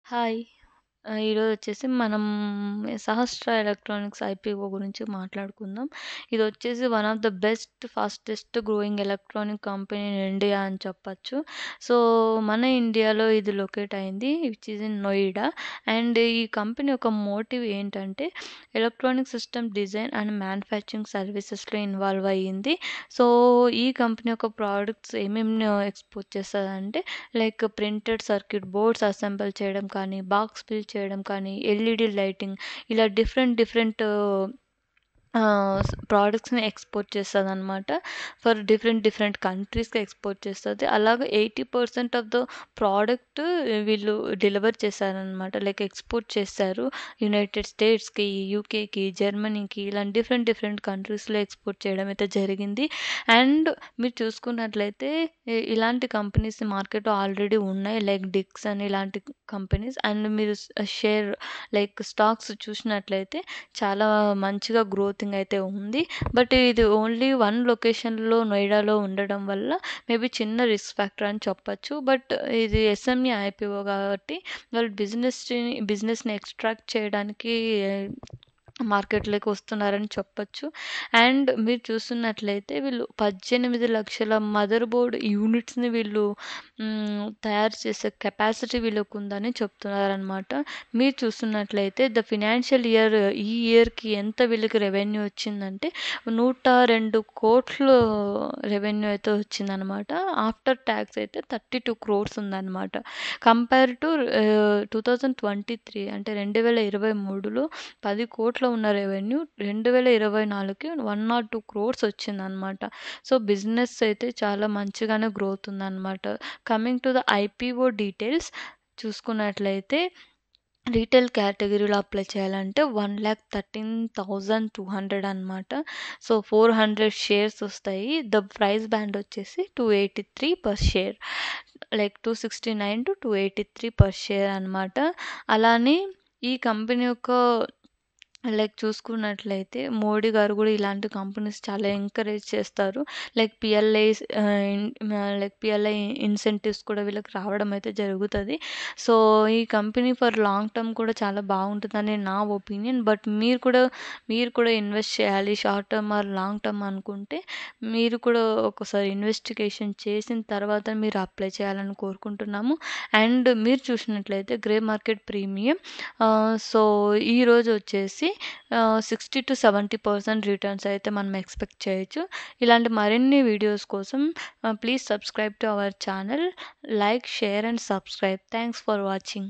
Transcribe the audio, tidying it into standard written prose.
Hi. ఈరోజొచ్చేసి మనం సహస్ర electronics IPO గురించి మాట్లాడుకుందాం. ఇదొచ్చేసి one of the best, fastest growing electronic company in India అని చెప్పచ్చు. సో, మన ఇండియాలో ఇది లొకేట్ అయింది. Which is in Noida. And ఈ కంపెనీ యొక్క మోటివ్ ఏంటంటే, electronic system design and manufacturing సర్వీసెస్‌లో ఇన్వాల్వ్ అయ్యింది. సో, ఈ కంపెనీ యొక్క ప్రొడక్ట్స్ ఏమేమి ఎక్స్‌పోర్ట్ చేస్తదంటే, like printed circuit boards assemble చేయడం కానీ, బాక్స్ బిల్డ్ చేయడం కానీ, ఎల్ఈడీ లైటింగ్ ఇలా డిఫరెంట్ డిఫరెంట్ ప్రొడక్ట్స్‌ని ఎక్స్‌పోర్ట్ చేస్తదనమాట. ఫర్ డిఫరెంట్ డిఫరెంట్ కంట్రీస్‌కి ఎక్స్‌పోర్ట్ చేస్తది. అలాగే 80% ఆఫ్ ద ప్రోడక్ట్ వీళ్ళు డెలివర్ చేశారనమాట. లైక్ ఎక్స్‌పోర్ట్ చేశారు. యునైటెడ్ స్టేట్స్‌కి, యూకేకి, జర్మనీకి ఇలాంటి డిఫరెంట్ డిఫరెంట్ కంట్రీస్‌లో ఎక్స్‌పోర్ట్ చేయడం అయితే జరిగింది. అండ్ మీరు చూసుకున్నట్లయితే ఇలాంటి కంపెనీస్ మార్కెట్‌లో ఆల్రెడీ ఉన్నాయి. లైక్ డిక్సన్ ఇలాంటి కంపెనీస్. అండ్ మీరు షేర్ లైక్ స్టాక్స్ చూసినట్లయితే చాలా మంచిగా గ్రోతింగ్ అయితే ఉంది. బట్ ఇది ఓన్లీ వన్ లొకేషన్‌లో నోయిడాలో ఉండడం వల్ల మేబీ చిన్న రిస్క్ ఫ్యాక్టర్ అని చెప్పొచ్చు. బట్ ఇది ఎస్ఎంఈ ఐపీఓ కాబట్టి వాళ్ళు బిజినెస్‌ని ఎక్స్‌ట్రాక్ట్ చేయడానికి మార్కెట్‌లోకి వస్తున్నారని చెప్పొచ్చు. అండ్ మీరు చూస్తున్నట్లయితే వీళ్ళు 18,00,000 మదర్ బోర్డ్ యూనిట్స్‌ని వీళ్ళు తయారు చేసే కెపాసిటీ వీళ్ళకుందని చెప్తున్నారనమాట. మీరు చూస్తున్నట్లయితే ద ఫినాన్షియల్ ఇయర్ ఈ ఇయర్‌కి ఎంత వీళ్ళకి రెవెన్యూ వచ్చిందంటే 102,00,00,000 రెవెన్యూ అయితే వచ్చిందనమాట. ఆఫ్టర్ టాక్స్ అయితే 32 క్రోర్స్ ఉందనమాట. కంపేర్ టు 2023 అంటే 2023లో 10,00,00,000 ఉన్న రెవెన్యూ 2024కి 102 క్రోర్స్ వచ్చిందనమాట. సో, బిజినెస్ అయితే చాలా మంచిగానే గ్రోత్ ఉందనమాట. Coming to the IPO details చూసుకున్నట్లయితే రీటైల్ కేటగిరీలో అప్లై చేయాలంటే 1,13,200 అనమాట. సో, 400 షేర్స్ వస్తాయి. ద ప్రైస్ బ్యాండ్ వచ్చేసి 283 per share. Like 269-283 per share అనమాట. అలానే ఈ కంపెనీ యొక్క లైక్ చూసుకున్నట్లయితే మోడీ గారు కూడా ఇలాంటి కంపెనీస్ చాలా ఎంకరేజ్ చేస్తారు. లైక్ పిఎల్ఐ ఇన్సెంటివ్స్ కూడా వీళ్ళకి రావడం అయితే జరుగుతది. సో, ఈ కంపెనీ ఫర్ లాంగ్ టర్మ్ కూడా చాలా బాగుంటుందని నా ఒపీనియన్. బట్ మీరు కూడా ఇన్వెస్ట్ చేయాలి. Short term are long term అనుకుంటే మీరు కూడా ఒకసారి ఇన్వెస్టిగేషన్ చేసిన తర్వాత మీరు అప్లై చేయాలని కోరుకుంటున్నాము. అండ్ మీరు చూసినట్లయితే గ్రే మార్కెట్ ప్రీమియం సో, ఈరోజు వచ్చేసి 60-70% రిటర్న్స్ అయితే మనం ఎక్స్‌పెక్ట్ చేయొచ్చు. ఇలాంటి మరిన్ని వీడియోస్ కోసం please subscribe to our channel. Like, share and subscribe. Thanks for watching.